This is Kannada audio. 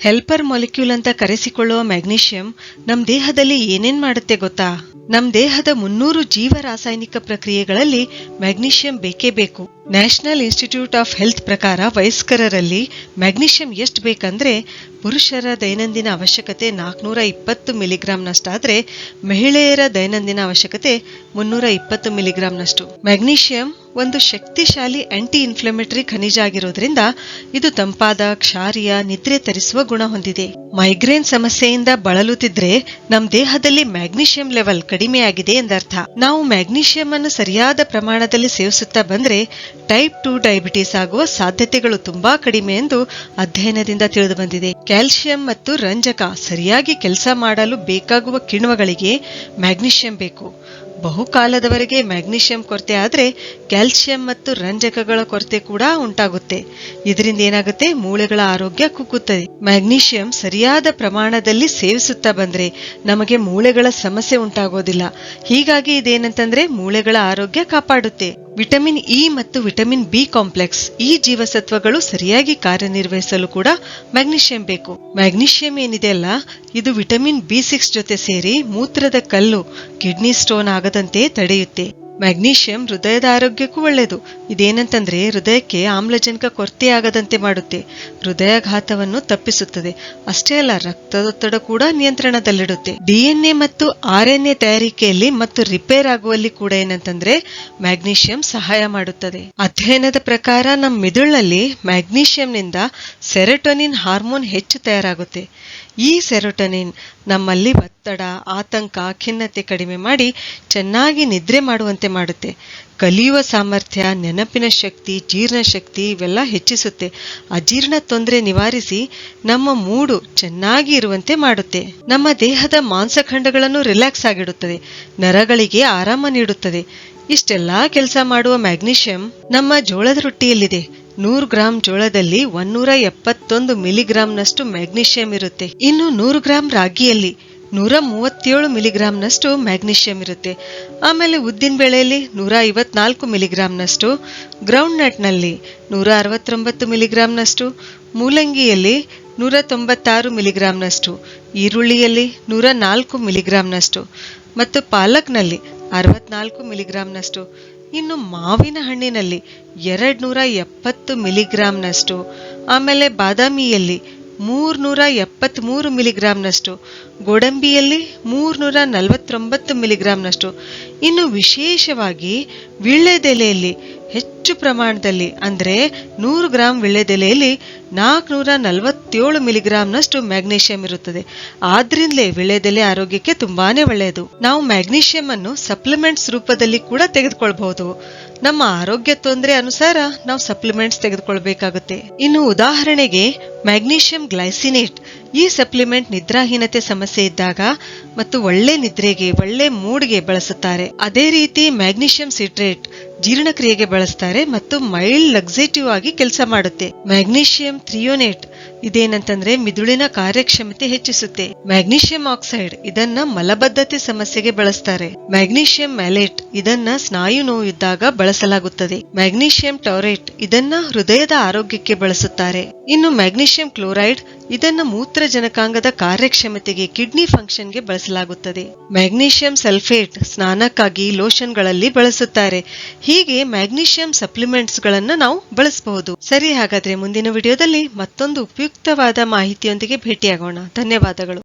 ಹೆಲ್ಪರ್ ಮಾಲಿಕ್ಯೂಲ್ ಅಂತ ಕರೆಸಿಕೊಳ್ಳುವ ಮ್ಯಾಗ್ನೀಷಿಯಂ ನಮ್ ದೇಹದಲ್ಲಿ ಏನೇನ್ ಮಾಡುತ್ತೆ ಗೊತ್ತಾ? ನಮ್ ದೇಹದ 300 ಜೀವರಾಸಾಯನಿಕ ಪ್ರಕ್ರಿಯೆಗಳಲ್ಲಿ ಮ್ಯಾಗ್ನೀಷಿಯಂ ಬೇಕೇ ಬೇಕು. ನ್ಯಾಷನಲ್ ಇನ್ಸ್ಟಿಟ್ಯೂಟ್ ಆಫ್ ಹೆಲ್ತ್ ಪ್ರಕಾರ ವಯಸ್ಕರಲ್ಲಿ ಮ್ಯಾಗ್ನೀಷಿಯಂ ಎಷ್ಟು ಬೇಕಂದ್ರೆ ಪುರುಷರ ದೈನಂದಿನ ಅವಶ್ಯಕತೆ 420 ಮಿಲಿಗ್ರಾಂನಷ್ಟಾದ್ರೆ ಮಹಿಳೆಯರ ದೈನಂದಿನ ಅವಶ್ಯಕತೆ 320 ಮಿಲಿಗ್ರಾಂನಷ್ಟು. ಮ್ಯಾಗ್ನೀಷಿಯಂ ಒಂದು ಶಕ್ತಿಶಾಲಿ ಆಂಟಿ ಇನ್ಫ್ಲಮೇಟರಿ ಖನಿಜ ಆಗಿರೋದ್ರಿಂದ ಇದು ತಂಪಾದ, ಕ್ಷಾರೀಯ, ನಿದ್ರೆ ತರಿಸುವ ಗುಣ ಹೊಂದಿದೆ. ಮೈಗ್ರೇನ್ ಸಮಸ್ಯೆಯಿಂದ ಬಳಲುತ್ತಿದ್ರೆ ನಮ್ ದೇಹದಲ್ಲಿ ಮ್ಯಾಗ್ನೀಷಿಯಂ ಲೆವೆಲ್ ಕಡಿಮೆಯಾಗಿದೆ ಎಂದರ್ಥ. ನಾವು ಮ್ಯಾಗ್ನೀಷಿಯಂ ಅನ್ನು ಸರಿಯಾದ ಪ್ರಮಾಣದಲ್ಲಿ ಸೇವಿಸುತ್ತಾ ಬಂದ್ರೆ ಟೈಪ್ 2 ಡಯಾಬಿಟಿಸ್ ಆಗುವ ಸಾಧ್ಯತೆಗಳು ತುಂಬಾ ಕಡಿಮೆ ಎಂದು ಅಧ್ಯಯನದಿಂದ ತಿಳಿದು ಬಂದಿದೆ. ಕ್ಯಾಲ್ಸಿಯಂ ಮತ್ತು ರಂಜಕ ಸರಿಯಾಗಿ ಕೆಲಸ ಮಾಡಲು ಬೇಕಾಗುವ ಕಿಣ್ವಗಳಿಗೆ ಮ್ಯಾಗ್ನೀಷಿಯಂ ಬೇಕು. ಬಹುಕಾಲದವರೆಗೆ ಮ್ಯಾಗ್ನೀಷಿಯಂ ಕೊರತೆ ಆದ್ರೆ ಕ್ಯಾಲ್ಸಿಯಂ ಮತ್ತು ರಂಜಕಗಳ ಕೊರತೆ ಕೂಡ ಉಂಟಾಗುತ್ತೆ. ಇದರಿಂದ ಏನಾಗುತ್ತೆ? ಮೂಳೆಗಳ ಆರೋಗ್ಯ ಕುಗ್ಗುತ್ತದೆ. ಮ್ಯಾಗ್ನೀಷಿಯಂ ಸರಿಯಾದ ಪ್ರಮಾಣದಲ್ಲಿ ಸೇವಿಸುತ್ತಾ ಬಂದ್ರೆ ನಮಗೆ ಮೂಳೆಗಳ ಸಮಸ್ಯೆ ಉಂಟಾಗೋದಿಲ್ಲ. ಹೀಗಾಗಿ ಇದೇನಂತಂದ್ರೆ ಮೂಳೆಗಳ ಆರೋಗ್ಯ ಕಾಪಾಡುತ್ತೆ. ವಿಟಮಿನ್ ಇ ಮತ್ತು ವಿಟಮಿನ್ ಬಿ ಕಾಂಪ್ಲೆಕ್ಸ್ ಈ ಜೀವಸತ್ವಗಳು ಸರಿಯಾಗಿ ಕಾರ್ಯನಿರ್ವಹಿಸಲು ಕೂಡ ಮ್ಯಾಗ್ನೀಷಿಯಂ ಬೇಕು. ಮ್ಯಾಗ್ನೀಷಿಯಂ ಏನಿದೆ ಅಲ್ಲ, ಇದು ವಿಟಮಿನ್ ಬಿ6 ಜೊತೆ ಸೇರಿ ಮೂತ್ರದ ಕಲ್ಲು, ಕಿಡ್ನಿ ಸ್ಟೋನ್ ಆಗದಂತೆ ತಡೆಯುತ್ತೆ. ಮ್ಯಾಗ್ನೀಷಿಯಂ ಹೃದಯದ ಆರೋಗ್ಯಕ್ಕೂ ಒಳ್ಳೆಯದು. ಇದೇನಂತಂದ್ರೆ ಹೃದಯಕ್ಕೆ ಆಮ್ಲಜನಕ ಕೊರತೆಯಾಗದಂತೆ ಮಾಡುತ್ತೆ, ಹೃದಯಾಘಾತವನ್ನು ತಪ್ಪಿಸುತ್ತದೆ. ಅಷ್ಟೇ ಅಲ್ಲ, ರಕ್ತದೊತ್ತಡ ಕೂಡ ನಿಯಂತ್ರಣದಲ್ಲಿಡುತ್ತೆ. ಡಿಎನ್ಎ ಮತ್ತು ಆರ್ಎನ್ಎ ತಯಾರಿಕೆಯಲ್ಲಿ ಮತ್ತು ರಿಪೇರ್ ಆಗುವಲ್ಲಿ ಕೂಡ ಏನಂತಂದ್ರೆ ಮ್ಯಾಗ್ನೀಷಿಯಂ ಸಹಾಯ ಮಾಡುತ್ತದೆ. ಅಧ್ಯಯನದ ಪ್ರಕಾರ ನಮ್ಮ ಮಿದುಳಿನಲ್ಲಿ ಮ್ಯಾಗ್ನೀಷಿಯಂನಿಂದ ಸೆರೋಟೋನಿನ್ ಹಾರ್ಮೋನ್ ಹೆಚ್ಚು ತಯಾರಾಗುತ್ತೆ. ಈ ಸೆರೋಟೋನಿನ್ ನಮ್ಮಲ್ಲಿ ಒತ್ತಡ, ಆತಂಕ, ಖಿನ್ನತೆ ಕಡಿಮೆ ಮಾಡಿ ಚೆನ್ನಾಗಿ ನಿದ್ರೆ ಮಾಡುವಂತೆ ಮಾಡುತ್ತೆ. ಕಲಿಯುವ ಸಾಮರ್ಥ್ಯ, ನೆನಪಿನ ಶಕ್ತಿ, ಜೀರ್ಣಶಕ್ತಿ ಇವೆಲ್ಲ ಹೆಚ್ಚಿಸುತ್ತೆ. ಅಜೀರ್ಣ ತೊಂದರೆ ನಿವಾರಿಸಿ ನಮ್ಮ ಮೂಡು ಚೆನ್ನಾಗಿ ಇರುವಂತೆ ಮಾಡುತ್ತೆ. ನಮ್ಮ ದೇಹದ ಮಾಂಸಖಂಡಗಳನ್ನು ರಿಲ್ಯಾಕ್ಸ್ ಆಗಿಡುತ್ತದೆ, ನರಗಳಿಗೆ ಆರಾಮ ನೀಡುತ್ತದೆ. ಇಷ್ಟೆಲ್ಲಾ ಕೆಲಸ ಮಾಡುವ ಮ್ಯಾಗ್ನೀಷಿಯಂ ನಮ್ಮ ಜೋಳದ ರೊಟ್ಟಿಯಲ್ಲಿದೆ. 100 ಗ್ರಾಂ ಜೋಳದಲ್ಲಿ 171 ಮಿಲಿಗ್ರಾಂನಷ್ಟು ಮ್ಯಾಗ್ನೀಷಿಯಂ ಇರುತ್ತೆ. ಇನ್ನು 100 ಗ್ರಾಂ ರಾಗಿಯಲ್ಲಿ 137 ಮಿಲಿಗ್ರಾಂನಷ್ಟು ಮ್ಯಾಗ್ನೀಷಿಯಂ ಇರುತ್ತೆ. ಆಮೇಲೆ ಉದ್ದಿನ ಬೇಳೆಯಲ್ಲಿ 154 ಮಿಲಿಗ್ರಾಂನಷ್ಟು, ಗ್ರೌಂಡ್ ನಟ್ನಲ್ಲಿ 169 ಮಿಲಿಗ್ರಾಂನಷ್ಟು, ಮೂಲಂಗಿಯಲ್ಲಿ 196 ಮಿಲಿಗ್ರಾಂನಷ್ಟು, ಈರುಳ್ಳಿಯಲ್ಲಿ 104 ಮಿಲಿಗ್ರಾಂನಷ್ಟು ಮತ್ತು ಪಾಲಕ್ನಲ್ಲಿ 64 ಮಿಲಿಗ್ರಾಂನಷ್ಟು. ಇನ್ನು ಮಾವಿನ ಹಣ್ಣಿನಲ್ಲಿ 270 ಮಿಲಿಗ್ರಾಂನಷ್ಟು, ಆಮೇಲೆ ಬಾದಾಮಿಯಲ್ಲಿ 373 ಮಿಲಿಗ್ರಾಂನಷ್ಟು, ಗೋಡಂಬಿಯಲ್ಲಿ 349 ಮಿಲಿಗ್ರಾಂನಷ್ಟು. ಇನ್ನು ವಿಶೇಷವಾಗಿ ವೀಳ್ಯದೆಲೆಯಲ್ಲಿ ಹೆಚ್ಚು ಪ್ರಮಾಣದಲ್ಲಿ ಅಂದ್ರೆ 100 ಗ್ರಾಂ ವೀಳ್ಯದೆಲೆಯಲ್ಲಿ 447 ಮಿಲಿಗ್ರಾಂನಷ್ಟು ಮ್ಯಾಗ್ನೀಷಿಯಂ ಇರುತ್ತದೆ. ಆದ್ರಿಂದಲೇ ವೀಳ್ಯದೆಲೆ ಆರೋಗ್ಯಕ್ಕೆ ತುಂಬಾನೇ ಒಳ್ಳೆಯದು. ನಾವು ಮ್ಯಾಗ್ನೀಷಿಯಂ ಅನ್ನು ಸಪ್ಲಿಮೆಂಟ್ಸ್ ರೂಪದಲ್ಲಿ ಕೂಡ ತೆಗೆದುಕೊಳ್ಬಹುದು. ನಮ್ಮ ಆರೋಗ್ಯ ತೊಂದರೆ ಅನುಸಾರ ನಾವು ಸಪ್ಲಿಮೆಂಟ್ಸ್ ತೆಗೆದುಕೊಳ್ಬೇಕಾಗುತ್ತೆ. ಇನ್ನು ಉದಾಹರಣೆಗೆ ಮ್ಯಾಗ್ನೀಷಿಯಂ ಗ್ಲೈಸಿನೇಟ್ ಈ ಸಪ್ಲಿಮೆಂಟ್ ನಿದ್ರಾಹೀನತೆ ಸಮಸ್ಯೆ ಇದ್ದಾಗ ಮತ್ತು ಒಳ್ಳೆ ನಿದ್ರೆಗೆ, ಒಳ್ಳೆ ಮೂಡ್ಗೆ ಬಳಸುತ್ತಾರೆ. ಅದೇ ರೀತಿ ಮ್ಯಾಗ್ನೀಷಿಯಂ ಸಿಟ್ರೇಟ್ ಜೀರ್ಣಕ್ರಿಯೆಗೆ ಬಳಸ್ತಾರೆ ಮತ್ತು ಮೈಲ್ಡ್ ಲಕ್ಸೇಟಿವ್ ಆಗಿ ಕೆಲಸ ಮಾಡುತ್ತೆ. ಮ್ಯಾಗ್ನೀಷಿಯಂ ಥ್ರಿಯೋನೇಟ್ ಇದೇನಂತಂದ್ರೆ ಮಿದುಳಿನ ಕಾರ್ಯಕ್ಷಮತೆ ಹೆಚ್ಚಿಸುತ್ತೆ. ಮ್ಯಾಗ್ನೀಷಿಯಂ ಆಕ್ಸೈಡ್ ಇದನ್ನ ಮಲಬದ್ಧತೆ ಸಮಸ್ಯೆಗೆ ಬಳಸ್ತಾರೆ. ಮ್ಯಾಗ್ನೀಷಿಯಂ ಮ್ಯಾಲೇಟ್ ಇದನ್ನ ಸ್ನಾಯು ನೋವು ಇದ್ದಾಗ ಬಳಸಲಾಗುತ್ತದೆ. ಮ್ಯಾಗ್ನೀಷಿಯಂ ಟೌರೇಟ್ ಇದನ್ನ ಹೃದಯದ ಆರೋಗ್ಯಕ್ಕೆ ಬಳಸುತ್ತಾರೆ. ಇನ್ನು ಮ್ಯಾಗ್ನೀಷಿಯಂ ಕ್ಲೋರೈಡ್ ಇದನ್ನ ಮೂತ್ರಜನಕಾಂಗದ ಕಾರ್ಯಕ್ಷಮತೆಗೆ, ಕಿಡ್ನಿ ಫಂಕ್ಷನ್ಗೆ ಬಳಸಲಾಗುತ್ತದೆ. ಮ್ಯಾಗ್ನೀಷಿಯಂ ಸಲ್ಫೇಟ್ ಸ್ನಾನಕ್ಕಾಗಿ, ಲೋಷನ್ಗಳಲ್ಲಿ ಬಳಸುತ್ತಾರೆ. ಹೀಗೆ ಮ್ಯಾಗ್ನೀಷಿಯಂ ಸಪ್ಲಿಮೆಂಟ್ಸ್ ಗಳನ್ನ ನಾವು ಬಳಸಬಹುದು. ಸರಿ, ಹಾಗಾದ್ರೆ ಮುಂದಿನ ವಿಡಿಯೋದಲ್ಲಿ ಮತ್ತೊಂದು ಉಪಯುಕ್ತವಾದ ಮಾಹಿತಿಯೊಂದಿಗೆ ಭೇಟಿಯಾಗೋಣ. ಧನ್ಯವಾದಗಳು.